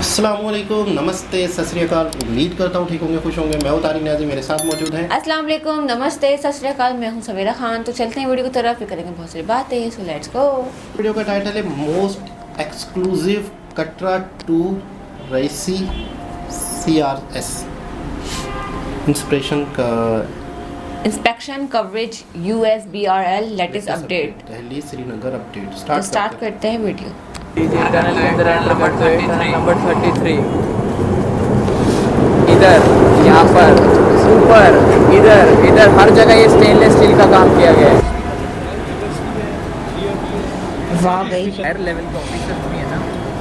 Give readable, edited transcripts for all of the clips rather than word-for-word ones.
अस्सलामुअलैकुम, नमस्ते, सत श्री अकाल। उम्मीद करता हूँ ठीक होंगे, खुश होंगे। मैं हूँ तारिक न्याज़ी, मेरे साथ मौजूद हैं। अस्सलाम वालेकुम, नमस्ते, सत श्री अकाल। मैं हूँ सवेरा खान। तो चलते हैं वीडियो की तरफ, फिर करेंगे बहुत सारी बातें। So let's go. वीडियो का टाइटल है most exclusive Katra to Reasi CRS inspiration का inspection coverage USBRL latest update. Delhi Srinagar update तो स्टार्ट करते हैं वीडियो। टनल के अंदर एंटर करते हुए टनल नंबर 33 इधर, यहाँ पर ऊपर, इधर हर जगह ये स्टेनलेस स्टील का काम किया गया है। वाह गई। हायर लेवल का ऑफिसर भी है ना,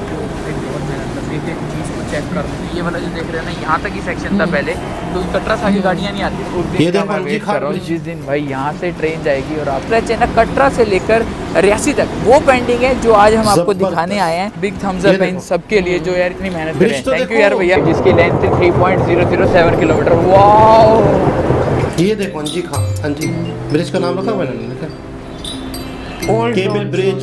जो एक बहुत मेहनत करते थे इसको चेक कर। ये वाला जो देख रहे हैं ना, यहाँ तक ही सेक्शन था पहले, तो कटरा से आगे गाड़ियाँ नहीं आती। उस दिन का मैं वेट कर रहा हूँ जिस दिन भाई यहाँ से ट्रेन जाएगी और आप है ना कटरा से लेकर रियासी तक वो पेंडिंग है जो आज हम आपको दिखाने आए हैं। बिग थम्स अप है इन सबके लिए जो यार इतनी मेहनत कर रहे हैं। थैंक यू यार भैया, जिसकी लेंथ 3.007 किलोमीटर। वाह, ये देखो अंजी खां, अंजी ब्रिज का नाम रखा हुआ है ना, लिखा ओल्ड केबल ब्रिज।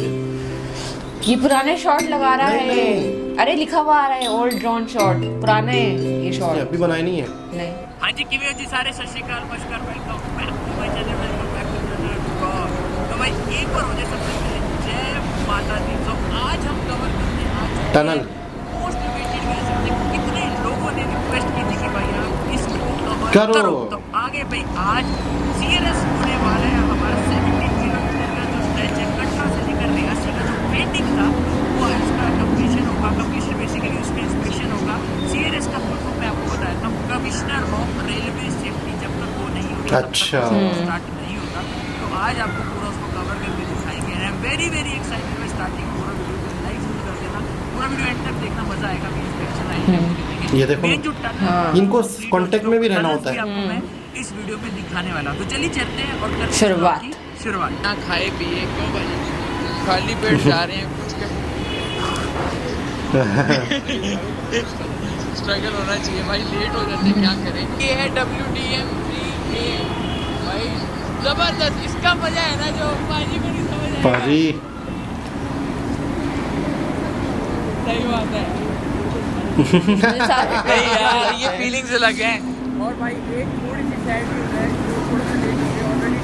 ये पुराने शॉट लगा रहा नहीं, है। नहीं। अरे लिखा हुआ आ रहा है ओल्ड ड्रोन शॉट, पुराना है ये शॉट। अभी बनाया नहीं है। नहीं, हाँ जी, किਵੇਂ हो जी सारे, सत श्री अकाल, नमस्कार, welcome back to my channel, welcome back to channel. तो भाई एक बार हो जाए सबसे पहले जय माता दी। तो आज हम कवर करते हैं आज टनल मोस्ट वेटेड कह सकते हैं। कितने लोगों ने रिक्वेस्ट की थी कि भाई आप इसको कवर करो। तो आगे भाई आज CRS होने वाला है हमारा 17 किलोमीटर का जो स्ट्रेच है कटरा से लेकर रियासी का जो पेंडिंग था वो आज उसका कंप्लीशन होगा। कंप्लीशन बेसिकली उसका इंस्पेक्शन होगा। CRS का फुल फॉर्म मैं आपको बताया था, कमिश्नर ऑफ रेलवे सेफ्टी। जब तक वो नहीं होता अच्छा। स्टार्ट नहीं होता, तो आज आपको पूरा उसको कवर करके दिखाएंगे। I am very very excited. मैं स्टार्टिंग पूरा वीडियो को लाइक जरूर कर देना, पूरा वीडियो एंड तक देखना, मजा आएगा। भी इंस्पेक्शन आएगा, ये देखो, मेन जो टनल इनको कांटेक्ट में भी रहना होता है। आपको मैं इस वीडियो में दिखाने वाला हूं। तो चलिए चलते हैं और करते हैं शुरुआत। ब्लॉग की शुरुआत। ना खाए पिए क्यों भाई, खाली पेट जा रहे हैं। कुछ स्ट्रगल होना चाहिए भाई, लेट हो जाते क्या करें। ये है WDM 3A भाई, जबरदस्त। इसका मजा है ना जो पाजी को नहीं समझ आएगा। पाजी सही बात है। सारे नहीं यार, ये फीलिंग्स अलग हैं। और भाई एक थोड़ी सी सैड न्यूज़ है जो थोड़ा सा लेट हो गया ऑलरेडी,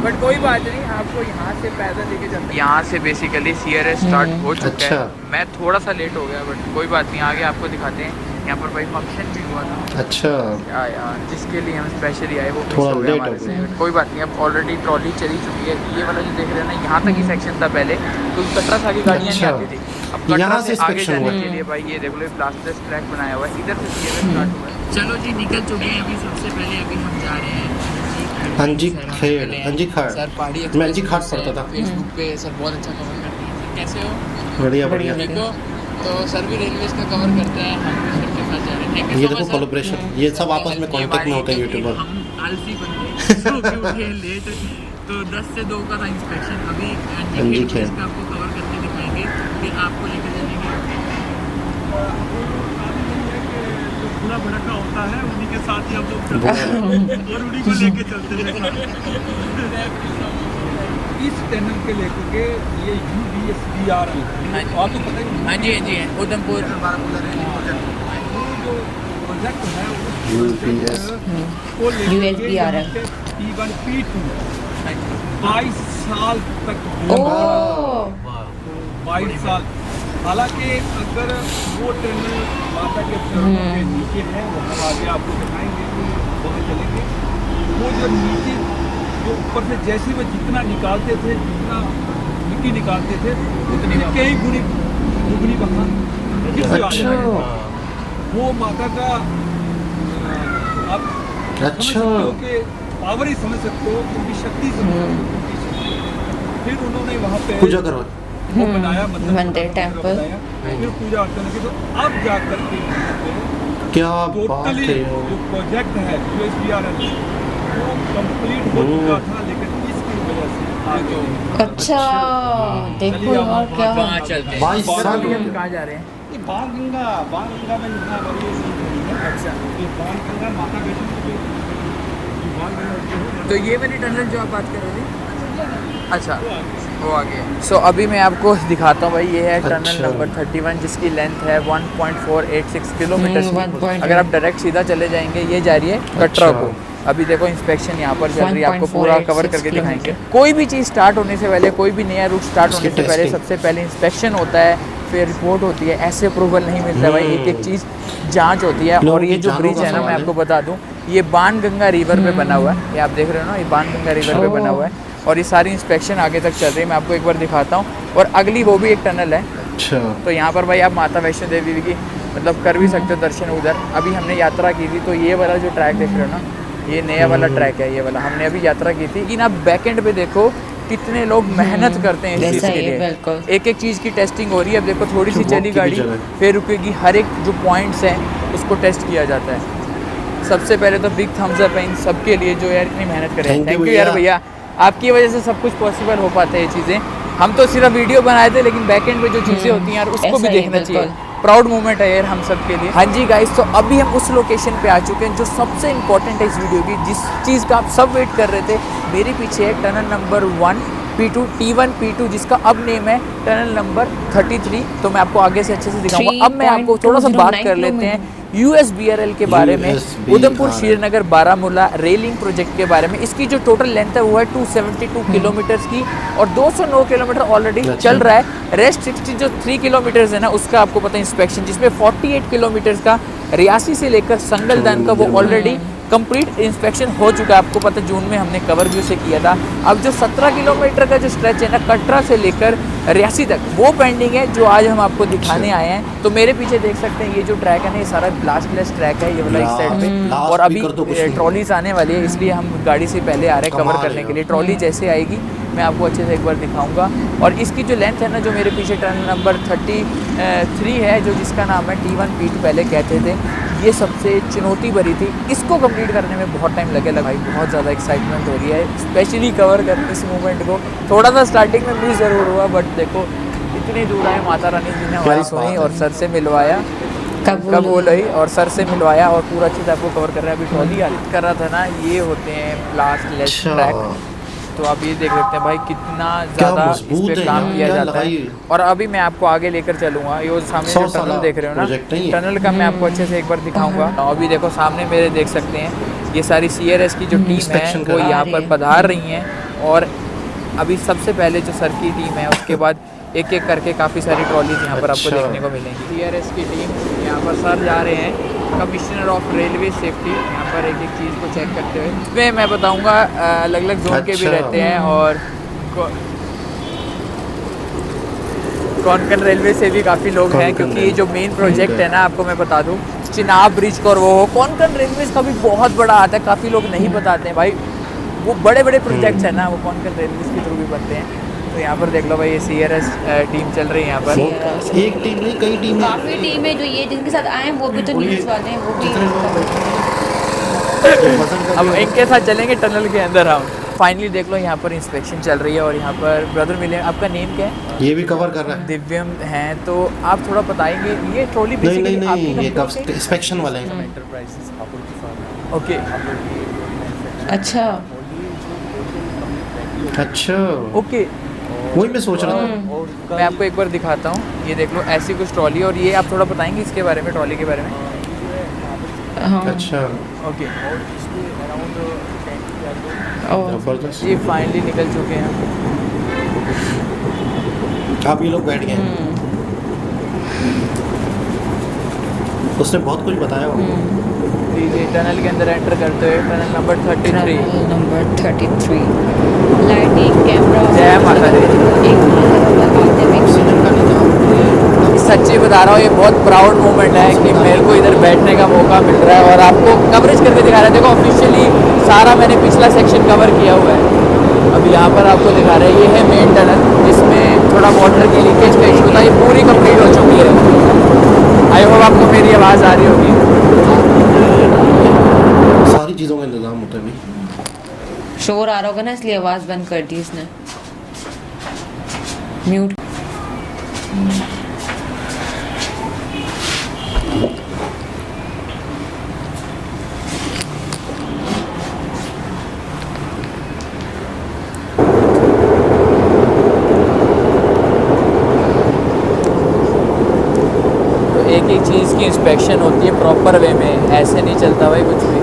बट कोई बात नहीं, आपको यहाँ से पैदल लेके चलते हैं। यहाँ से बेसिकली CRS स्टार्ट हो चुका अच्छा। है। मैं थोड़ा सा लेट हो गया बट कोई बात नहीं, आगे आपको दिखाते हैं। यहाँ पर भाई फंक्शन भी हुआ था अच्छा। यार, जिसके लिए हम स्पेशली आए वो थोड़ा मिस हो गया लेट हमारे हो से। गया। कोई बात नहीं, अब ऑलरेडी ट्रॉली चली चुकी है। ये वाला जो देख रहे हैं ना, यहाँ तक ही सेक्शन था पहले, तो कटरा से आगे गाड़ियाँ नहीं अच्छा। आती थी। अब कटरा यहाँ से से आगे inspection जाने हुआ। के लिए भाई ये देख लो, प्लास्टर ट्रैक बनाया हुआ है। इधर से CRS स्टार्ट हुआ है। चलो जी, निकल चुके हैं। अभी सबसे पहले अभी हम जा रहे हैं अंजी खेड़, अंजी खाड़। सर पहाड़ी मैं अंजी खाड़ पढ़ता था। फेसबुक पे सर बहुत अच्छा कवर करते हैं। सर कैसे हो? बढ़िया बढ़िया। ठीक हो? तो सर भी रेलवेज का कवर करते हैं, हम भी सर के साथ जा रहे हैं। थैंक यू ये सो देखो मच सर। कोलैबोरेशन, ये सब आपस में कांटेक्ट में होते हैं यूट्यूबर। हम आलसी बंदे सो के उठे लेट, तो 10 से 2 का था इंस्पेक्शन। अभी अंजी अंजी खेड़। खेड़ का आपको कवर करके दिखाएंगे, फिर आपको लेकर जाएंगे। पूरा भड़का होता है उन्हीं के साथ ही हम लोग चलते हैं और उन्हीं को लेके चलते हैं। इस टनल के लेकर के ये USBRL आपको पता है। हाँ जी, हाँ जी, उधमपुर जो प्रोजेक्ट है UPS वो USBRL P1 P2 22 साल तक ओ 22 साल। हालांकि अगर वो टनल माता के चरणों के नीचे है, वो हम आगे आपको दिखाएंगे, वहाँ चलेंगे। वो जो नीचे जो ऊपर से जैसे वो जितना निकालते थे, जितना मिट्टी निकालते थे, उतनी कई गुनी दुगनी वहाँ गिर के आ जाती है। वो माता का आप समझ सकते हो कि पावर ही समझ सकते हो, उनकी शक्ति समझ सकते हो, उनकी शक्ति। फिर उन्होंने वहाँ पे पूजा करो। वो बनाया, मतलब मंदिर, टेम्पल। बनाया, फिर पूजा अर्चना की। तो अब जा करके क्या बात टोटली है। जो प्रोजेक्ट है USBRL वो कंप्लीट हो चुका था, लेकिन इसकी वजह से आगे अच्छा देखो और क्या हो। वहाँ चलते हैं। 22 साल हो हम गए। कहाँ जा रहे हैं? ये बाण गंगा में जितना बड़ी ये सीन है। अच्छा, ये बाण गंगा माता वैष्णो की बाण गंगा तो ये वाली टनल जो आप बात कर रहे थे, अच्छा वो आ गया। सो अभी मैं आपको दिखाता हूँ भाई, ये है टनल अच्छा। नंबर 31 जिसकी लेंथ है 1.486 किलोमीटर। 1.8 अगर आप डायरेक्ट सीधा चले जाएंगे, ये जा रही है कटरा को। अभी देखो इंस्पेक्शन यहाँ पर चल रही है, आपको पूरा कवर करके दिखाएंगे। कोई भी चीज़ स्टार्ट होने से पहले, कोई भी नया रूट स्टार्ट होने से पहले सबसे पहले इंस्पेक्शन होता है, फिर रिपोर्ट होती है। ऐसे अप्रूवल नहीं मिलता है भाई, एक एक चीज़ जांच होती है। और ये जो ब्रिज है ना, मैं आपको बता दूं, ये बाणगंगा रिवर पे बना हुआ है। ये आप देख रहे हो ना, ये बाणगंगा रिवर पे बना हुआ है। और ये सारी इंस्पेक्शन आगे तक चल रही है। मैं आपको एक बार दिखाता हूँ। और अगली वो भी एक टनल है। अच्छा, तो यहाँ पर भाई आप माता वैष्णो देवी की मतलब कर भी सकते हो दर्शन उधर। अभी हमने यात्रा की थी, तो ये वाला जो ट्रैक देख रहे हो ना, ये नया वाला ट्रैक है। ये वाला हमने अभी यात्रा की थी। लेकिन आप बैक एंड पे देखो कितने लोग मेहनत करते हैं इस चीज़ के लिए। बिल्कुल। एक एक चीज़ की टेस्टिंग हो रही है। अब देखो थोड़ी सी walk चली की भी गाड़ी, जगह है। फिर रुकेगी। हर एक जो पॉइंट्स हैं उसको टेस्ट किया जाता है। सबसे पहले तो बिग थम्स अप है इन सब के लिए जो यार इतनी मेहनत करें। Thank you थैंक यू यार भैया, आपकी वजह से सब कुछ पॉसिबल हो पाते हैं ये चीज़ें। हम तो सिर्फ वीडियो बनाए थे, लेकिन बैक एंड पे जो चीज़ें होती हैं यार उसको ऐसा भी ही, देखना चाहिए। बिल्कुल। प्राउड मोमेंट है यार हम सब के लिए। हाँ जी गाइस, तो अभी हम उस लोकेशन पे आ चुके हैं जो सबसे इम्पोर्टेंट है इस वीडियो की, जिस चीज़ का आप सब वेट कर रहे थे। मेरे पीछे है tunnel number 1 P2 T1 P2, जिसका अब नेम है टनल नंबर 33। तो मैं आपको आगे से अच्छे से दिखाऊंगा। अब मैं आपको थोड़ा सा बात कर लेते हैं USBRL के बारे में, USBRL। Udhampur Srinagar Baramulla railing project के बारे में। इसकी जो टोटल लेंथ है वो है 272 किलोमीटर्स की, और 209 किलोमीटर ऑलरेडी चल रहा है। रेस्ट 60 जो 3 किलोमीटर्स है ना, उसका आपको पता है इंस्पेक्शन, जिसमें 48 किलोमीटर्स का रियासी से लेकर संगलदान का वो ऑलरेडी कंप्लीट इंस्पेक्शन हो चुका है। आपको पता है जून में हमने कवर भी उसे किया था। अब जो 17 किलोमीटर का जो स्ट्रेच है ना, कटरा से लेकर रियासी तक, वो पेंडिंग है, जो आज हम आपको दिखाने आए हैं। तो मेरे पीछे देख सकते हैं ये जो ट्रैक है ना, ये सारा ब्लास्टलेस ट्रैक है, ये वाला इस साइड पे। और अभी ट्रॉलीज आने वाली है, इसलिए हम गाड़ी से पहले आ रहे हैं कवर करने के लिए। ट्रॉली जैसे आएगी मैं आपको अच्छे से एक बार दिखाऊंगा। और इसकी जो लेंथ है ना, जो मेरे पीछे टनल नंबर 33 है, जो जिसका नाम है T1 P2 पहले कहते थे, ये सबसे चुनौती भरी थी। इसको कंप्लीट करने में बहुत टाइम लगेगा भाई, बहुत ज़्यादा एक्साइटमेंट हो रही है स्पेशली कवर करने इस मूवमेंट को। थोड़ा सा स्टार्टिंग में मिस ज़रूर हुआ, बट देखो इतनी दूर आए, माता रानी जी ने हमारी सुनी और सर से मिलवाया, कबूल हुई और सर से मिलवाया, और पूरा अच्छे से आपको कवर कर रहा है। अभी ट्रॉली कर रहा था ना, ये होते हैं ब्लास्टलेस ट्रैक। तो आप ये देख सकते हैं भाई कितना ज़्यादा इस पे काम किया जाता है। और अभी मैं आपको आगे लेकर चलूँगा। ये सामने जो टनल देख रहे हो ना, टनल का मैं आपको अच्छे से एक बार दिखाऊंगा। अभी देखो सामने मेरे देख सकते हैं ये सारी CRS की जो टीम है वो यहाँ पर पधार रही हैं। और अभी सबसे पहले जो सर की टीम है, उसके बाद एक एक करके काफ़ी सारी ट्रॉलीज यहाँ पर आपको देखने को मिलेंगी। CRS की टीम यहाँ पर सर जा रहे हैं, कमिश्नर ऑफ रेलवे सेफ्टी, यहाँ पर एक एक चीज़ को चेक करते हुए। इसमें मैं बताऊँगा अलग अलग जोन के भी रहते हैं, और कोंकण रेलवे से भी काफ़ी लोग हैं, क्योंकि ये जो मेन प्रोजेक्ट है ना, आपको मैं बता दूँ, चिनाब ब्रिज का, और वो कोंकण रेलवे का भी बहुत बड़ा आता है। काफ़ी लोग नहीं बताते हैं भाई, वो बड़े बड़े प्रोजेक्ट्स हैं ना, वो कोंकण रेलवे के थ्रू भी बनते हैं। तो यहाँ पर देख लो भाई, ये CRS टीम चल रही है यहाँ पर। एक टीम नहीं, कई टीम है। काफी टीम है जो ये जिनके साथ आए हैं, वो भी तो न्यूज़ वाले हैं, वो भी। अब इनके साथ चलेंगे टनल के अंदर हम। फाइनली देख लो यहाँ पर इंस्पेक्शन चल रही है, और यहाँ पर ब्रदर मिले। आपका नेम क्या है? ये भी कवर कर रहा है। दिव्यम हैं, तो आप थोड़ा बताएंगे ये ट्रॉली नहीं नहीं बेसिकली आपकी नहीं, ये कंपनी से? इंस्पेक्शन वाले हैं। ओके अच्छा अच्छा, ओके, वही मैं सोच रहा था। मैं आपको एक बार दिखाता हूँ। ये देख लो ऐसी कुछ ट्रॉली, और ये आप थोड़ा बताएंगे इसके बारे में, ट्रॉली के बारे में? हाँ। अच्छा, ओके, जबरदस्त। ये फाइनली निकल चुके हैं। आप ये लोग बैठ गए। उसने बहुत कुछ बताया होगा। ये टनल के अंदर एंटर करते हुए tunnel number 33। Number 33 lighting camera. जय माता दी। सच्ची बता रहा हूँ, ये बहुत प्राउड मोमेंट है कि मेरे को इधर बैठने का मौका मिल रहा है और आपको कवरेज करके दिखा रहा है। देखो ऑफिशियली सारा मैंने पिछला सेक्शन कवर किया हुआ है। अभी यहाँ पर आपको दिखा रहे हैं, ये है मेन टनल, जिसमें थोड़ा वाटर की लीकेज का इशू था, ये पूरी कंप्लीट हो चुकी है। आई होप आपको मेरी आवाज़ आ रही होगी। सारी चीज़ों का इंतजाम होता है भाई। शोर आ रहा होगा ना, इसलिए आवाज़ बंद कर दी इसने, म्यूट। एक एक चीज़ की इंस्पेक्शन होती है प्रॉपर वे में, ऐसे नहीं चलता भाई कुछ भी।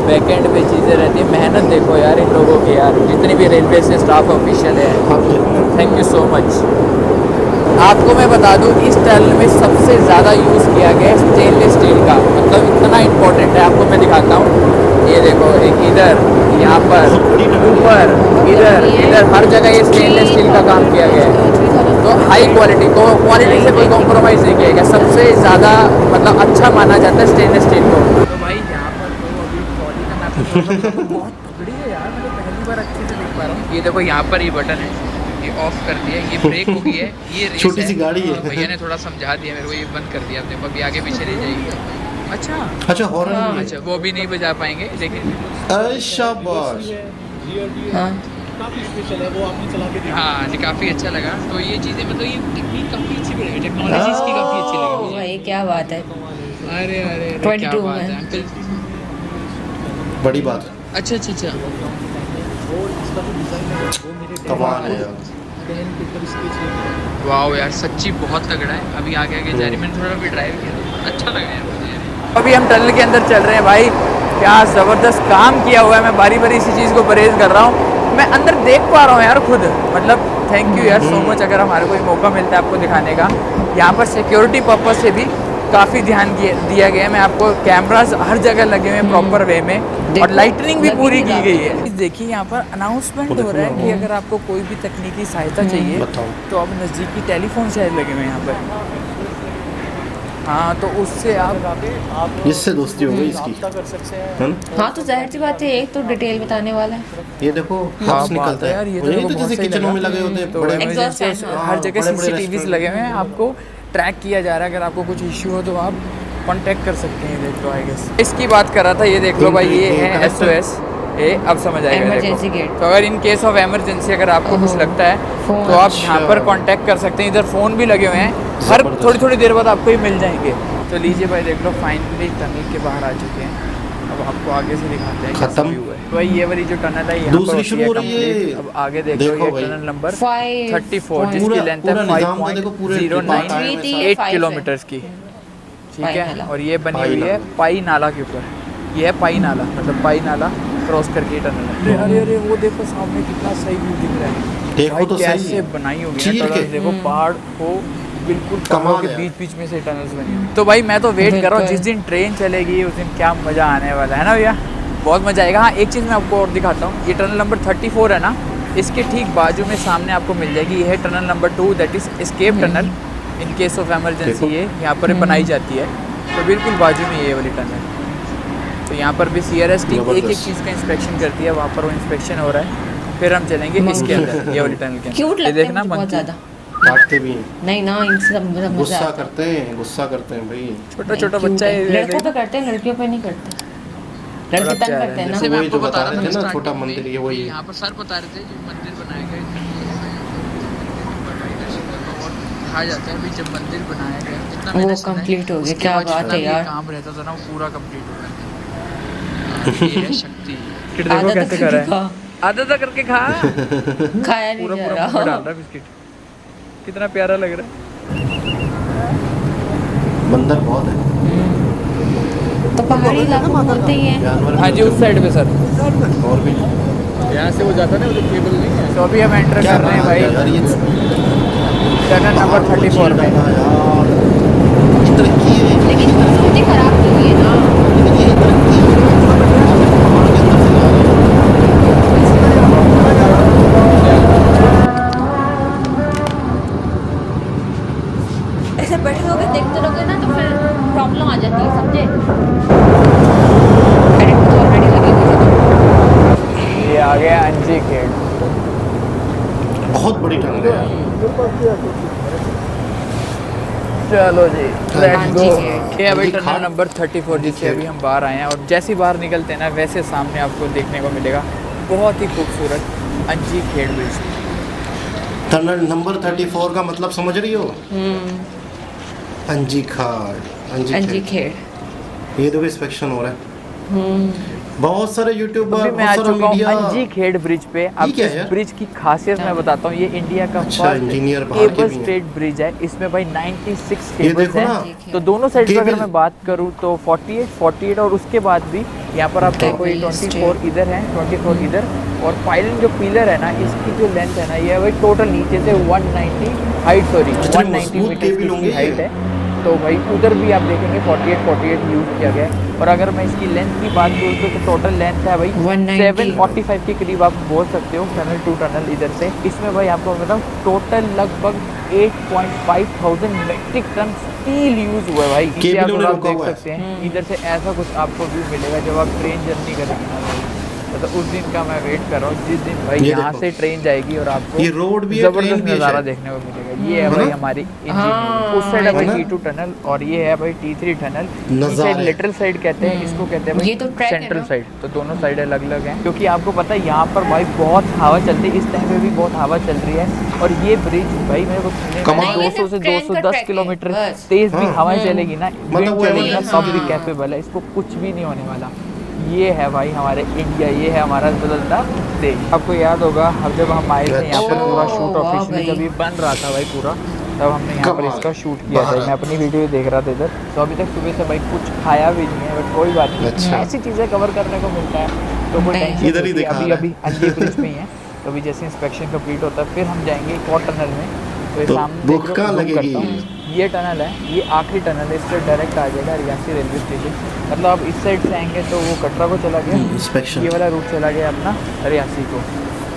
बैक एंड पे चीज़ें रहती है। मेहनत देखो यार इन लोगों की यार, जितनी भी रेलवे से स्टाफ ऑफिशियल है, थैंक यू सो मच। आपको मैं बता दूं इस टनल में सबसे ज़्यादा यूज़ किया गया है स्टेनलेस स्टील का, मतलब इतना इम्पोर्टेंट है। आपको मैं दिखाता हूँ, ये देखो एक इधर, यहाँ पर, ऊपर, इधर हर जगह ये स्टेनलेस स्टील का काम किया गया है। तो हाई क्वालिटी को, क्वालिटी से कोई कॉम्प्रोमाइज़ नहीं किया गया। सबसे ज़्यादा मतलब अच्छा माना जाता है स्टेनलेस स्टील को। तो भाई यहाँ पर तो अभी ट्रॉली का मैं बहुत तगड़ी है यार, मैं तो पहली बार अच्छे से देख पा रहा हूँ। ये देखो यहाँ पर ये बटन है, ये ऑफ कर दिया, ये ब्रेक हो गई है, ये रेस छोटी है। सी गाड़ी है। भैया ने थोड़ा समझा दिया मेरे को, ये बंद कर दिया आपने, अभी आगे पीछे नहीं जाएगी। अच्छा अच्छा हॉर्न भी है। अच्छा, वो भी नहीं बजा पाएंगे लेकिन अरे शाबाश। हाँ काफ़ी स्पेशल है, वो आपने चला के देखा। हाँ जी, काफ़ी अच्छा लगा। तो ये चीज़ें मतलब ये टेक्निक काफ़ी अच्छी लगी, टेक्नोलॉजी इसकी काफ़ी अच्छी लगी मुझे। भाई क्या बात है। अरे अरे अरे, 22 क्या बात में। है अंकल। बड़ी बात अच्छा अच्छा अच्छा, कमाल है यार। वाह यार सच्ची बहुत तगड़ा है। अभी आगे आगे जा रही, मैंने थोड़ा भी ड्राइव किया, अच्छा लगा यार मुझे। अभी हम टनल के अंदर चल रहे हैं भाई, क्या ज़बरदस्त काम किया हुआ है। मैं बारी बारी इसी चीज़ को परहेज कर रहा हूँ, मैं अंदर देख पा रहा हूँ यार खुद, मतलब थैंक यू यार सो मच। अगर हमारे को मौका मिलता है आपको दिखाने का, यहाँ पर सिक्योरिटी पर्पज़ से भी काफ़ी ध्यान दिया गया है। मैं आपको कैमरास हर जगह लगे हुए हैं प्रॉपर वे में, और लाइटनिंग भी पूरी की गई है। देखिए यहाँ पर अनाउंसमेंट हो रहा है कि अगर आपको कोई भी तकनीकी सहायता चाहिए बताओ। तो आप नज़दीकी टेलीफोन शहर लगे हुए हैं यहाँ पर। हाँ तो उससे आप इससे दोस्ती हो गई इसकी, कर सकते हैं। है ना? हाँ तो जाहिर सी बात है, एक तो डिटेल बताने वाला है। ये देखो हाँ, हब्स निकलता बात है है यार, ये तो और ये मेरे तो को बहुत जैसे सही किचनों में लगा। लगे होते हैं तो बड़े Exhaust emergency fan, हाँ। हर जगह बड़े-बड़े सीसीटीवीज रेस्टोरेंट लगे हुए हैं, आपको ट्रैक किया जा रहा है। अगर आपको कुछ इश्यू हो तो आप कांटेक्ट कर सकते हैं। देख लो आई गेस इसकी बात कर रहा था, ये देख लो भाई, ये है SOS, ये अब समझ आएगा। Emergency देखो gate। तो अगर इन केस ऑफ इमरजेंसी अगर आपको कुछ लगता है फोन। तो आप यहाँ पर अच्छा। कांटेक्ट कर सकते हैं। इधर फ़ोन भी लगे हुए हैं, हर जबरदस्त। थोड़ी थोड़ी देर बाद आपको ही मिल जाएंगे। तो लीजिए भाई देख लो, फाइनली टनल के बाहर आ चुके हैं। अब आपको आगे से दिखाते हैं कैसा खत्म। व्यू है। तो भाई ये वाली जो टनल है यहाँ पर दूसरी होती शुरू है हो रही है। complete। अब आगे देख लो, देखो ये भाई। टनल नंबर 5 34 जिसकी पूरा- लेंथ है पूरा निजाम का देखो, पूरे 5.098 5 किलोमीटर्स की, ठीक पाई है। नाला। और ये बनी पाई हुई है नाला। पाई नाला के ऊपर, ये है पाई नाला, मतलब पाई नाला क्रॉस करके टनल है। अरे अरे वो देखो सामने कितना सही व्यू दिख रहा है। देखो भाई तो सही कैसे है। बनाई होगी चीर ना के। टनल, देखो पहाड़ को बिल्कुल कमाल पहाड़ों के है। बीच बीच में से टनल्स बनी हुई। तो भाई मैं तो वेट कर रहा हूँ, बिल्कुल। जिस दिन ट्रेन चलेगी उस दिन क्या मज़ा आने वाला है ना भैया, बहुत मज़ा आएगा। हाँ एक चीज़ मैं आपको और दिखाता हूँ, ये टनल नंबर 34 है ना, इसके ठीक बाजू में सामने आपको मिल जाएगी, ये है tunnel number 2, that is escape tunnel. In case of emergency देखो। ये यहाँ पर बनाई जाती है, तो बिल्कुल बाजू में ये वाली टनल। तो यहाँ पर भी CRS टीम एक एक जबरदस्त। चीज़ का इंस्पेक्शन करती है, वहाँ पर वो इंस्पेक्शन हो रहा है, फिर हम चलेंगे इसके अंदर, ये वाली टनल के अंदर। क्यूट ये लगते हैं देखना मुझे बहुत monkey। ज़्यादा। काटते भी हैं, नहीं ना, इनसे सब मज़ा गुस्सा आता है। करते हैं भाई। छोटा छोटा Cute बच्चा है। है, लड़कों पे करते हैं, लड़कियों पे नहीं करते। लड़के बड़ा तंग प्यारा करते हैं है। ना। जैसे मैं वही आपको जो बता बता रहा रहे थे था ना, starting छोटा में, मंदिर, ये वही है। यहाँ पर सर बता रहे थे जो मंदिर बनाया गया और कहा जाता है भी जब मंदिर बनाया गया जितना वो मैंने सुना है, complete हो गया, उसके क्या बाद बात जितना है भी यार। काम रहता था ना वो पूरा कंप्लीट हो गया। ये है शक्ति। बिस्किट देखो आधा तो कैसे कर रहा है, खा। आधा तो करके खा, खाया नहीं पूरा जा पूरा मुंह में रहा। डाल रहा है बिस्किट, कितना प्यारा लग रहा है। बंदर बहुत है, तो पहाड़ी इलाकों में होते ही हैं। जानवर हाँ भी जी उस साइड पे सर। और भी। यहाँ से वो जाता है ना, वो केबल नहीं है। तो अभी हम एंटर क्या कर रहे हैं बात है भाई यार, ये टनल नंबर 34 में। यार ये तरक्की है, लेकिन परिस्थिति खराब नहीं हुई है ना। लेकिन ये तरक्की है, पहाड़ के अंदर से जा रहे हैं। ऐसे बैठे रहोगे देखते रहोगे ना तो फिर प्रॉब्लम आ जाती है, समझे। एडिट तो ऑलरेडी लगी हुई है। ये आ गया अंजी खेड़। बहुत बड़ी टनल है यार। चलो जी लेट्स गो। अंजी खेड़। ये अभी अंजी टनल खाड़। नंबर 34 जिससे अभी हम बाहर आए हैं, और जैसे ही बाहर निकलते हैं ना वैसे सामने आपको देखने को मिलेगा बहुत ही खूबसूरत अंजी खेड़ ब्रिज। टनल नंबर 34 का मतलब समझ रही हो? अंजी खाड़, अंजी खेड़। खेड़। ये तो इंस्पेक्शन हो रहा है। बहुत सारे यूट्यूबर, अभी मैं आ बहुत सारा चुका हूँ मीडिया। अंजी खेड़ ब्रिज पे। अब क्या इस है यार? ब्रिज की खासियत मैं बताता हूँ, ये इंडिया का अच्छा, इंजीनियर बाहर के केबल भी हैं। स्ट्रेट ब्रिज है। इसमें भाई 96 ये केबल्स देखो हैं। ना, तो दोनों साइड पे अगर केबल। मैं बात करूँ तो 48 और उसके बाद भी यहाँ पर आप देखो ये 24 इधर है, 24 इधर। और पाइलिंग जो पिलर है ना, इसकी जो लेंथ है ना, ये है भाई टोटल नीचे से 190 हाइट, सॉरी कितने 190 मजबूत मीटर केबल की होंगे इसकी ये। हाइट है। तो भाई उधर भी आप देखेंगे 48 यूज़ किया गया है। और अगर मैं इसकी लेंथ की बात करूँ तो टोटल लेंथ है भाई 190 745 के करीब आप बोल सकते हो, टनल टू टनल इधर से। इसमें भाई आपको बताऊँ टोटल लगभग 8.5 thousand metric ton steel use हुआ है भाई। इसे केबल आप उन्होंने आप रोका देख हुआ है। सकते हैं इधर से ऐसा कुछ आपको व्यू मिलेगा जब आप ट्रेन जर्नी करेंगे ना भाई। तो उस दिन का मैं वेट कर रहा हूँ जिस दिन भाई ये यहाँ देखो। से ट्रेन जाएगी और आपको ये रोड भी है, ट्रेन जबरदस्त भी है नज़ारा शायद। देखने को मिलेगा। ये है भाई ना? हमारी हाँ, इंजीनियरिंग। उस साइड है भाई है ना? T2 टनल और ये है भाई T3 टनल। नज़ारे। लिटरल साइड कहते हैं इसको, कहते हैं ये तो भाई ट्रैक है सेंट्रल ना? साइड। तो दोनों साइड अलग अलग हैं, क्योंकि आपको पता है यहाँ पर भाई बहुत हवा चलती है। इस टाइम पे भी बहुत हवा चल रही है। और ये ब्रिज भाई मेरे को सुनने में कमाल। 200 से ट्रेन का 210 ट्रैक है, किलोमीटर बस। तेज भी हाँ। हवाएं चलेगी ना, मतलब विंड वो चलेगी ना, emergency तब भी हाँ। कैपेबल है, इसको कुछ भी नहीं होने वाला। ये है भाई हमारे इंडिया, ये है हमारा बदलता देश। आपको याद होगा अब जब हम आए थे यहाँ पर अच्छा। पूरा ओह, शूट वाह ऑफिशियली भाई। जब ये बन रहा था भाई पूरा, तब हमने यहाँ पर कमाल। इसका शूट किया था। बाहर। मैं अपनी वीडियो देख रहा था इधर। तो अभी तक सुबह से भाई कुछ खाया भी नहीं है, बट कोई बात नहीं, अच्छा। ऐसी चीज़ें कवर करने को मिलता है तो कोई नहीं। टेंशन इधर ही नहीं। दिखा अभी रहा है। अभी अंजी ब्रिज में ही है। तो अभी जैसे इंस्पेक्शन कंप्लीट होता है फिर हम जाएंगे एक और टनल में। तो ये तो सामने भूख देख लो, कहाँ zoom लगेगी? करता हूँ। ये टनल है, ये आखिरी टनल है, इससे डायरेक्ट आ जाएगा रियासी रेलवे स्टेशन। मतलब आप इस साइड से आएंगे तो वो कटरा को चला गया, इंस्पेक्शन। ये वाला रूट चला गया अपना रियासी को।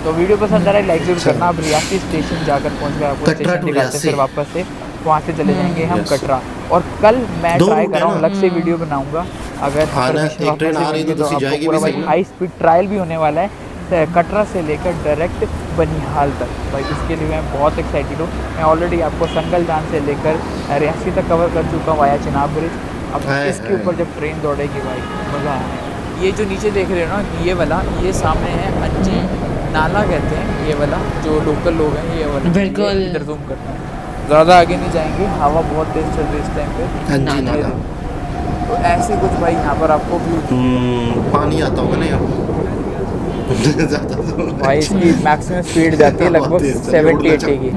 तो वीडियो पसंद आ रहा है लाइक जरूर करना। आप रियासी स्टेशन जाकर पहुँच गए, आपको कटरा स्टेशन to दिखाते हैं, रियासी। फिर वापस से वहाँ से चले जाएंगे हम Yes. कटरा। और कल मैं दो ट्राई रूट कर है रहा हूँ, ना? अलग से वीडियो बनाऊंगा। अगर आना, permission एक वापस ट्रेन से आ रही है तो मिलेगी दूसरी आपको जाएगी पूरा भी भाई सही। हाई स्पीड ट्रायल भी होने वाला है कटरा से लेकर डायरेक्ट बनिहाल तक। भाई उसके लिए मैं बहुत एक्साइटेड हूँ। मैं ऑलरेडी आपको संगलदान से लेकर रियासी तक कवर कर चुका हूँ वाया चिनाब ब्रिज। अब हाय, इसके हाय। ऊपर जब ट्रेन दौड़ेगी भाई मज़ा आएगा। ये जो नीचे देख रहे हो ना, ये वाला, ये सामने है अंजी नाला कहते हैं, ये वाला जो लोकल लोग हैं, ये वाला बिल्कुल। ये इधर जूम करते हैं। ज़्यादा आगे नहीं जाएंगे, हवा बहुत तेज़ चल रही है इस टाइम पे। अंजी ये नाला। देखो। तो ऐसे कुछ भाई यहाँ पर आपको व्यू पानी आता होगा नहीं अब ज़्यादा तो। भाई इसकी मैक्सिमम स्पीड जाती है लगभग बहुत तेज चल रही है, 70-80 की।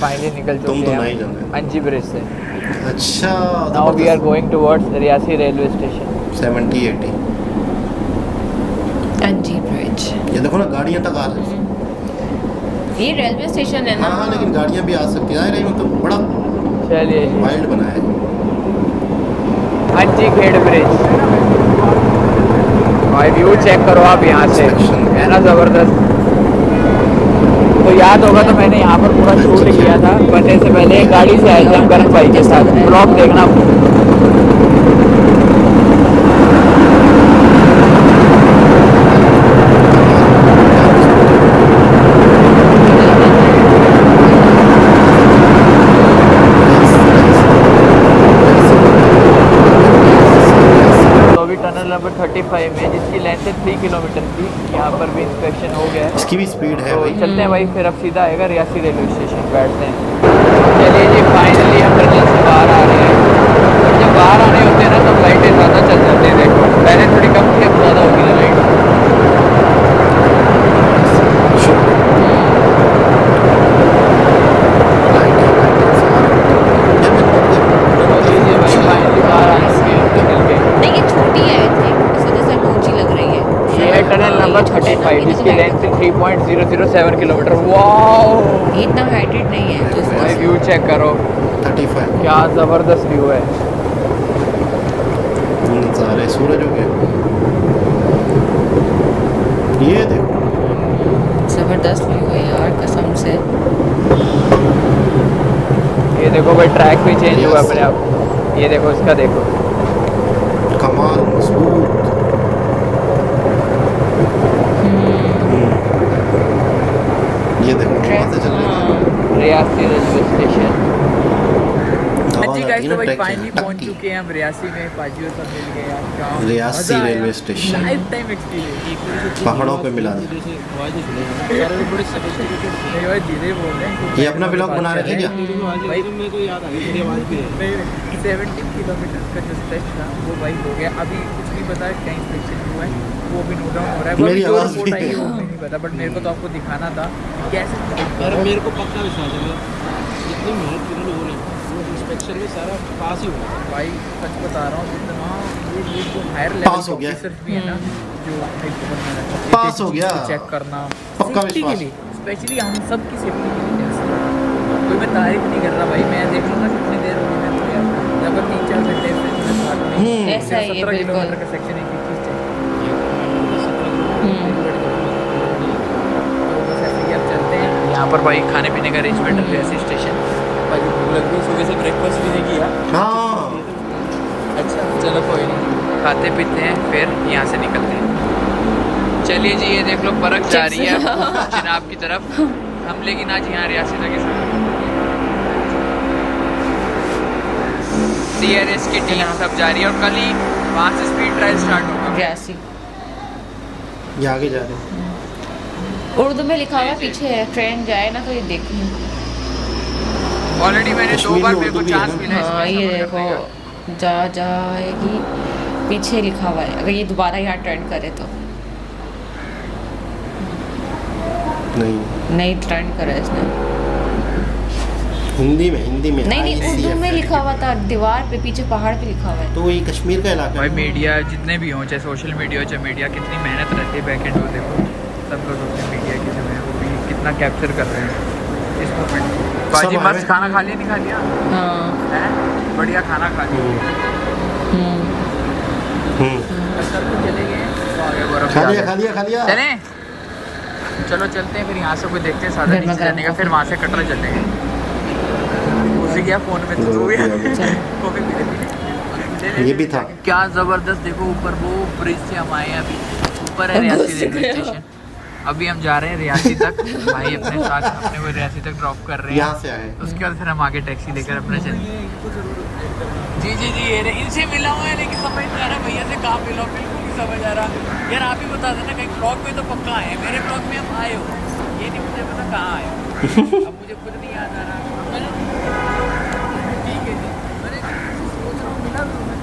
फाइनली निकल तुम चुके तो हैं नहीं जाना। अंजी ब्रिज से। अच्छा, now we are going towards Reasi railway station. 70-80। Anji bridge. ये देखो ना, गाड़ियाँ तक आ रही हैं। ये रेलवे स्टेशन है ना? हाँ, लेकिन गाड़ियाँ भी आ सकती हैं। रही मतलब बड़ा चलिए जी, वाइल्ड बनाया है। अंजी खेड़ ब्रिज। भाई व्यू चेक करो आप यहाँ से, Inspection। है ना ज़बरदस्त। तो याद होगा तो मैंने यहाँ पर पूरा शूट किया था बनने से पहले। गाड़ी से आए थे हम करण भाई के साथ। ब्लॉग देखना। तो अभी टनल नंबर 35 में, जिसकी लेंथ है 3 किलोमीटर की, यहाँ पर भी इंस्पेक्शन हो गया है। इसकी भी स्पीड है तो भाई। चलते हैं भाई, फिर अब सीधा आएगा रियासी रेलवे स्टेशन, बैठते हैं। चलिए जी, फाइनली हम टनल से बाहर आ रहे हैं। और जब बाहर आने होते हैं ना तब लाइटें ज़्यादा चल जाती हैं। देखो पहले थोड़ी कम थी, अब ज़्यादा होगी ना लाइट। तो ये भाई फाइनली बाहर आ चुके हैं टनल के। नहीं, ये छोटी है आई थिंक, इस वजह से ऊंची लग रही है। ये है टनल नंबर 35, जिसकी लेंथ 3.007 किलोमीटर। वाह, ये इतना हाइटेड नहीं है तो इस भाई वजह से। व्यू चेक करो, 35 क्या ज़बरदस्त व्यू है। नज़ारे, सूरज हो गया। ये देखो, जबरदस्त व्यू है यार कसम से। ये देखो भाई, ट्रैक भी चेंज हुआ अपने आप। ये देखो, इसका देखो। कमाल, मजबूत। ये देखो, वहाँ से चल रही है। Reasi railway station. हवा अंजी लग जाती है ना भाई ट्रैक फाइनली से, पहुंच टक्की। चुके हैं हम रियासी में, पाजी और सब मिल गए यार, क्या रियासी मजा आया। Railway station. Life time experience. पहाड़ों पे मिला दे। नहीं भाई धीरे बोल रहे हैं। ये अपना ब्लॉग बना रहे थे क्या? भाई मेरे को याद आ गई 17 किलोमीटर का जो स्ट्रेच था वो भाई हो गया। अभी कुछ नहीं पता कहीं इंस्पेक्शन हुआ है, वो भी नोट डाउन हो रहा है। मेरी जो आवाज़ रिपोर्ट भी- आई है वो भी नहीं पता, बट मेरे को तो आपको दिखाना था कि कैसे। पर मेरे को पक्का विश्वास है जितनी मेहनत की लोगों ने वो इंस्पेक्शन में सारा पास ही हुआ। भाई सच बता रहा हूँ जितना ये जो हायर पास हो लेवल गया। ऑफिसर्स भी है ना, जो पास हो गया। चेक करना पक्का सेफ्टी के विश्वास। लिए, स्पेशली हम सब की सेफ्टी के लिए। कोई मैं तारीफ नहीं कर रहा भाई, मैं देख रहा हूँ ना कितनी देर होगी मैं तो यार लगभग 3-4 घंटे से मैं साथ में ऐसा ही है 17 बिल्कुल। किलोमीटर का सेक्शन एक ही चीज़ चाहिए। तो बस ऐसे ही अब चलते हैं। यहाँ पर भाई खाने पीने का अरेंजमेंट है रियासी स्टेशन। भाई भूख लग गई, सुबह से ब्रेकफास्ट भी नहीं किया। हाँ अच्छा चलो कोई नहीं, खाते पीते हैं फिर यहाँ से निकलते हैं। चलिए जी, ये देख लो बर्फ जा रही है जनाब की तरफ हम, लेकिन आज यहाँ रियासी तक CRS की टीम सब जा रही है और कल ही वहाँ से स्पीड ट्रायल स्टार्ट होगा। रियासी ये आगे जा रहे हैं। उर्दू में लिखा हुआ है पीछे है, ट्रेन जाए ना तो ये देखिए। ऑलरेडी मैंने 2 कश्मीरी बार मेरे उर्दू को भी है चांस ना? मिला है हाँ इसमें ये सफर करने का। देखो जाएगी, पीछे लिखा हुआ है। अगर ये दोबारा यहाँ टर्न करे तो नहीं टर्न करा इसने। हिंदी में नहीं उर्दू में ICF लिखा हुआ था, दीवार पे पीछे पहाड़ पे लिखा हुआ है। तो ये कश्मीर का इलाका भाई है। मीडिया जितने भी हों, चाहे सोशल मीडिया हो चाहे मीडिया, कितनी मेहनत रहती है बैक एंड हो। देखो सब लोग अपने मीडिया के जो है वो भी कितना कैप्चर कर रहे हैं इस मोमेंट को। बाजी सब मस्त हमें- खाना खा लिया नहीं खा लिया हाँ है, बढ़िया खाना खा लिया। सर तो चले गए तो आगे बर्फ खा जा लिया रहा खा है। लिया खा लिया। चलें चलो चलते हैं फिर यहाँ से कोई देखते हैं साधा गर्मा नीचे जाने का, गर्म फिर वहाँ से कटरा चलेंगे। उसी गया फ़ोन में तो भी कॉफी पी लेते। ये भी था। क्या ज़बरदस्त, देखो ऊपर वो ब्रिज से हम आए हैं अभी, ऊपर है रियासी रेलवे स्टेशन। अभी हम जा रहे हैं रियासी तक, भाई अपने साथ अपने को रियासी तक ड्रॉप कर रहे हैं। यहाँ से आए। उसके बाद फिर हम आगे टैक्सी लेकर अपने चलेंगे। जी जी जी, ये रहे, इनसे मिला हुआ है लेकिन समझ नहीं आ रहा भैया से कहाँ मिला, बिल्कुल नहीं समझ आ रहा। यार आप ही बता देना, कहीं ब्लॉग में तो पक्का आए, मेरे ब्लॉग में हम आए हो, ये नहीं मुझे पता कहाँ आए हो। अब मुझे खुद नहीं याद आ रहा। ठीक है जी, मैंने सोच रहा हूँ मिला तो मैं।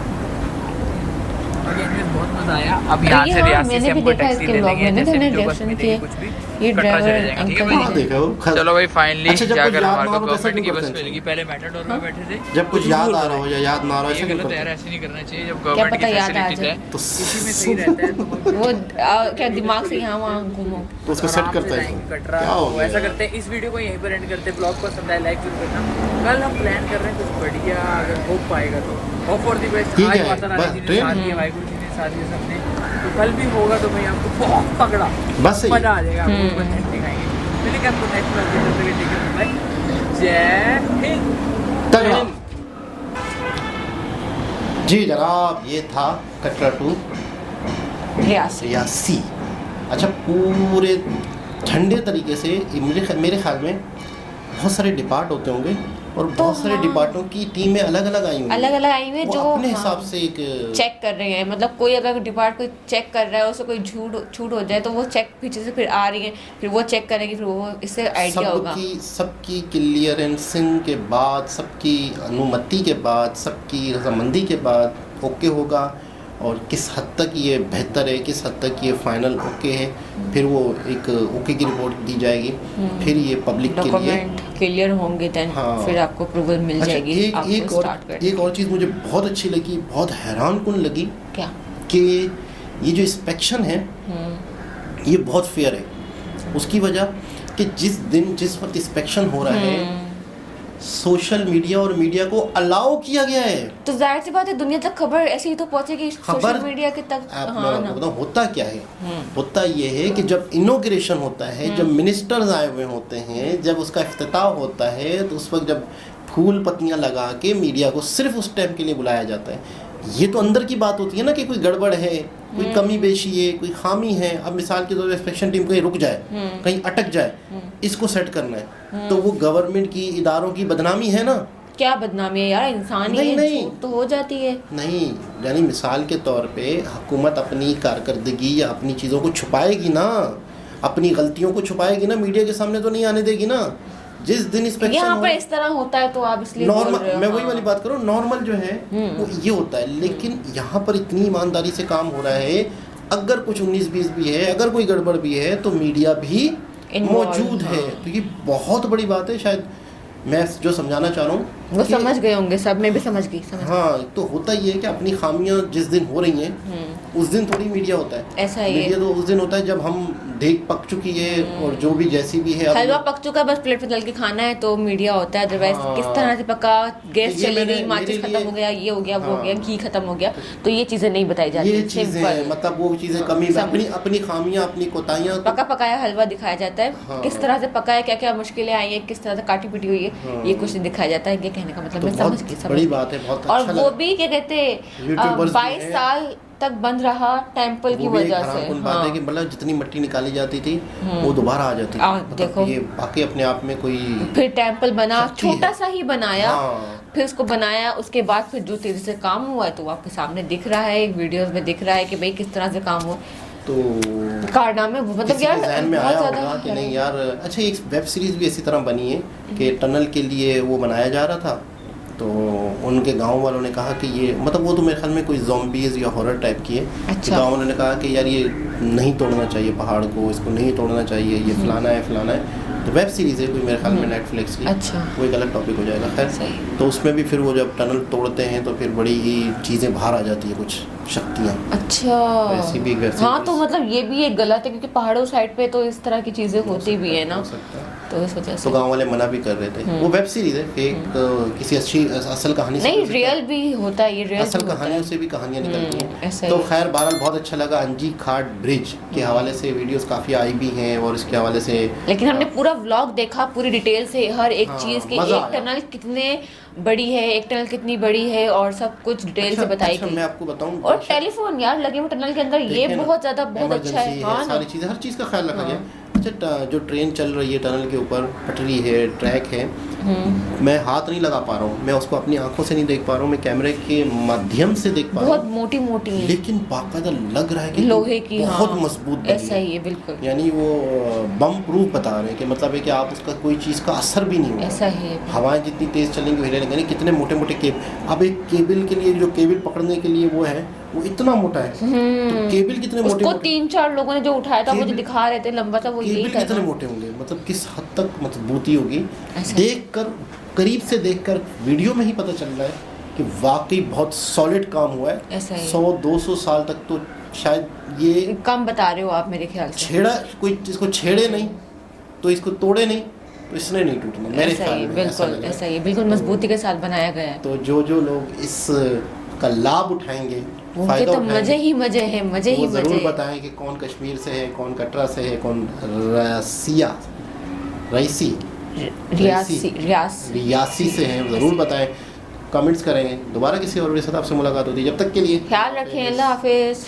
बहुत मजा आया। अब यहाँ से रियासी से मैंने भी हमको देखा टैक्सी इसके ले ब्लॉग लेंगे, में, जैसे मैंने भी जो बस रिएक्शन मिलेगी किए। कुछ भी ये कटरा ड्राइवर चले जाएंगे। ठीक है अंकल भाई? हाँ देखा वो चलो भाई फाइनली अच्छा, जब कुछ जाकर याद हमारे ना को हो तो ऐसा गवर्नमेंट की क्यों बस करते हैं? मिलेगी। पहले मेटाडोर में बैठे थे। जब कुछ याद आ रहा हो या याद ना आ रहा हो ऐसा ये क्यों गलत है यार, करते हैं? ऐसे नहीं करना चाहिए। जब क्या गवर्नमेंट पता की याद आ फैसिलिटीज जाए। है तो इसी में सही रहता है। तो वो क्या दिमाग से यहाँ वहाँ घूमो। तो उसको सेट आराम से करता है जाएंगे इसको। कटरा। क्या हो तो गया ऐसा करते हैं, इस वीडियो को यहीं पर एंड करते हैं। ब्लॉग पसंद आए लाइक जरूर करना। कल हम प्लान कर रहे हैं कुछ बढ़िया, अगर हो पाएगा तो होप फॉर दी बेस्ट। ठीक आज है, माता रानी बस जी ने ट्रेन? साथ दिया, वाहिगुरु जी ने साथ दिया सबने, तो कल भी होगा तो भाई आपको बहुत तगड़ा बस सही। मजा आ जाएगा। आपको कंटेंट दिखाएंगे। मिलेंगे आपको नेक्स्ट ब्लॉग में, तब तक के लिए बाय, जय हिंद। तगड़ा। जी जनाब, ये था कटरा टू रियासी। अच्छा, पूरे ठंडे तरीके से ये मेरे ख्याल में बहुत सारे डिपार्ट होते होंगे और बहुत सारे हाँ। डिपार्टों की टीमें अलग अलग आई हुई अलग अलग आई हुई है वो जो अपने हाँ, हिसाब से एक चेक कर रहे हैं। मतलब कोई अगर डिपार्ट कोई चेक कर रहा है, उससे कोई छूट हो जाए तो वो चेक पीछे से फिर आ रही है, फिर वो चेक करेंगे, फिर वो इससे आइडिया होगा। सबकी क्लियरेंसिंग के बाद, सबकी अनुमति के बाद, सबकी रजामंदी के बाद ओके होगा। और किस हद तक ये बेहतर है, किस हद तक ये फाइनल ओके है, फिर वो एक ओके की रिपोर्ट दी जाएगी। फिर ये पब्लिक के लिए डॉक्यूमेंट क्लियर होंगे देन हाँ। फिर आपको अप्रूवल मिल अच्छा, जाएगी। एक और चीज़ मुझे बहुत अच्छी लगी, बहुत हैरान कुन लगी क्या? कि ये जो इंस्पेक्शन है ये बहुत फेयर है। उसकी वजह कि जिस वक्त इंस्पेक्शन हो रहा है, सोशल मीडिया और मीडिया को अलाउ किया गया है। तो जाहिर सी बात है दुनिया तक खबर ऐसे ही तो पहुंचेगी सोशल मीडिया के तक। आप हाँ मैं ना। बताऊं होता क्या है। होता ये है कि जब इनॉग्रेशन होता है, जब मिनिस्टर्स आए हुए होते हैं, जब उसका इफ्तिताह होता है, तो उस वक्त जब फूल पत्तियां लगा के मीडिया को सिर्फ उस टाइम के लिए बुलाया जाता है। ये तो अंदर की बात होती है ना कि कोई गड़बड़ है, कोई कमी बेशी है, कोई खामी है। अब मिसाल के तौर पर इंस्पेक्शन टीम कहीं रुक जाए, कहीं अटक जाए, इसको सेट करना है, तो वो गवर्नमेंट की इदारों की बदनामी है ना क्या बदनामी है यार, इंसान ही है, नहीं। झूठ तो हो जाती है। नहीं, यानी मिसाल के तौर पे हुकूमत अपनी कारकर्दगी या अपनी चीज़ों को छुपाएगी ना, अपनी गलतियों को छुपाएगी ना, मीडिया के सामने तो नहीं आने देगी ना। जिस दिन इंस्पेक्शन यहाँ पर इस तरह होता है तो आप इसलिए बोल नॉर्मल, रहे हो। मैं वही हाँ। वाली बात करूँ, नॉर्मल जो है वो ये होता है, लेकिन यहाँ पर इतनी ईमानदारी से काम हो रहा है, अगर कुछ 19-20 भी है, अगर कोई गड़बड़ भी है तो मीडिया भी मौजूद है। तो ये बहुत बड़ी बात है। शायद मैं जो समझाना चाह रहा हूँ वो समझ गए होंगे सब, मैं भी समझ गई। हाँ, तो होता ये है कि अपनी खामियां जिस दिन हो रही हैं उस दिन थोड़ी मीडिया होता है। ऐसा ही है। मीडिया तो उस दिन होता है जब हम देख पक चुकी है और जो भी जैसी भी है। अब हलवा पक चुका, बस प्लेट पे डाल के खाना है तो मीडिया होता है। अदरवाइज हाँ। किस तरह से पका, गैस तो ये चली गई, मेरे माचिस खत्म लिए- हो गया, ये हो गया, वो हो हाँ। गया, घी खत्म हो गया, तो ये चीजें नहीं बताई जाती। ये चीजें सिंपल मतलब वो चीजें कमी, अपनी अपनी खामियां, अपनी कोताहियां। पका पकाया हलवा दिखाया जाता है, हाँ। किस तरह से पका है, क्या क्या मुश्किलें आई हैं, किस तरह से काटी पिटी हुई है, हाँ। ये कुछ नहीं दिखाया जाता है। ये कहने का मतलब तो मैं बहुत समझ गई, बड़ी बात है, बहुत और अच्छा वो लगा। भी क्या कहते हैं यूट्यूबर्स भी 22 हैं। साल तक बंद रहा टेम्पल की वो भी एक वजह से। हरामखोर बात है कि मतलब जितनी मिट्टी निकाली जाती थी वो दोबारा आ जाती थी। मतलब देखो। ये बाकी अपने आप में कोई फिर टेम्पल बना, शक्ति है। छोटा सा ही बनाया, हाँ। फिर उसको बनाया, उसके बाद फिर जो तेजी से काम हुआ है तो वो आपके सामने दिख रहा है, वीडियोस में दिख रहा है कि भाई किस तरह से काम हुआ। तो कारनामे मतलब किसी यार के ज़हन में बहुत आया ज्यादा होगा कि नहीं यार। अच्छा, एक वेब सीरीज़ भी इसी तरह बनी है कि टनल के लिए वो बनाया जा रहा था, तो उनके गांव वालों ने कहा कि ये मतलब वो तो मेरे ख्याल में कोई ज़ॉम्बीज़ या हॉरर टाइप की है। अच्छा। गांव वालों ने कहा कि यार ये नहीं तोड़ना चाहिए पहाड़ को, इसको नहीं तोड़ना चाहिए, ये फलाना है फलाना है। तो वेब सीरीज़ है कोई मेरे ख्याल में नेटफ्लिक्स की। अच्छा। वो एक अलग टॉपिक हो जाएगा। खैर, सही। तो उसमें भी फिर वो जब टनल तोड़ते हैं तो फिर बड़ी ही चीज़ें बाहर आ जाती है, कुछ शक्तियाँ। अच्छा। वैसी भी एक वेब हाँ, सीरीज़। तो मतलब ये भी एक गलत है क्योंकि पहाड़ों साइड पे तो इस तरह की चीजें होती भी है ना, हो सकता है। तो इस वजह तो से गांव वाले मना भी कर रहे थे। वो वेब सीरीज है, फेक किसी अच्छी असल कहानी से नहीं, हो सकता है। रियल भी होता है, ये रियल असल भी होता कहानियों है। से भी कहानियां निकलती ऐसा हैं। ही तो है। खैर बहरहाल बहुत अच्छा लगा। अंजी घाट ब्रिज के हवाले से वीडियोस काफ़ी आई भी हैं और इसके हवाले से लेकिन हमने पूरा व्लॉग देखा, पूरी डिटेल से हर एक हाँ, चीज की, मज़ा एक आया। टनल कितने बड़ी है, एक टनल कितनी बड़ी है और सब कुछ डिटेल से बताई अच्छा, गई। मैं आपको बताऊं, और टेलीफोन यार लगे हुए टनल के अंदर, ये देखिए ना, बहुत ज्यादा बहुत अच्छा emergency है। हाँ ना, सारी चीज़ें, हर चीज़ का ख्याल रखा गया। अच्छा, जो ट्रेन चल रही है टनल के ऊपर, पटरी है, ट्रैक है, मैं हाथ नहीं लगा पा रहा हूँ, मैं उसको अपनी आंखों से नहीं देख पा रहा हूँ, मैं कैमरे के माध्यम से देख पा रहा बहुत हूँ, मोटी मोटी है, लेकिन बाकायदा लग रहा है कि लोहे की, बहुत हाँ, मजबूत बनी ऐसा है। ही है बिल्कुल, यानी वो बम प्रूफ बता रहे हैं कि मतलब है कि आप उसका कोई चीज़ का असर भी नहीं होगा। ऐसा ही है। हवाएं जितनी तेज चलेंगी हिले लेंगे, कितने मोटे मोटे केबल। अब एक केबल के लिए, जो केबल पकड़ने के लिए वो है, वो इतना मोटा है, तो केबल कितने मोटे उसको मोटे, 3-4 लोगों ने जो उठाया था वो जो केबल- दिखा रहे थे लंबा था, वो यही केबल था कितने ना। मोटे होंगे, मतलब किस हद तक मजबूती होगी। ऐसा। देखकर, करीब से देखकर वीडियो में ही पता चल रहा है कि वाकई बहुत सॉलिड काम हुआ है। ऐसा ही। 100-200 साल तक तो शायद ये कम बता रहे हो आप मेरे ख्याल से। छेड़ा, कोई इसको छेड़े नहीं तो इसको तोड़े नहीं तो इसने नहीं टूटना, मेरे ऐसा ख्याल ही, में ऐसा बिल्कुल लग रहा है। ऐसा ही, बिल्कुल मजबूती के साथ बनाया गया है। तो जो लोग इस का लाभ उठाएंगे, उनके फायदा तो मजे ही मजे हैं, मजे ही वो जरूर मजे। बताएं कि कौन कश्मीर से है, कौन कटरा से है, कौन रईसी रियासी से हैं, ज़रूर बताएं, कमेंट्स करें। दोबारा किसी और के साथ आपसे मुलाकात होती है, जब तक के लिए ख्याल रखें, अल्लाह हाफिज।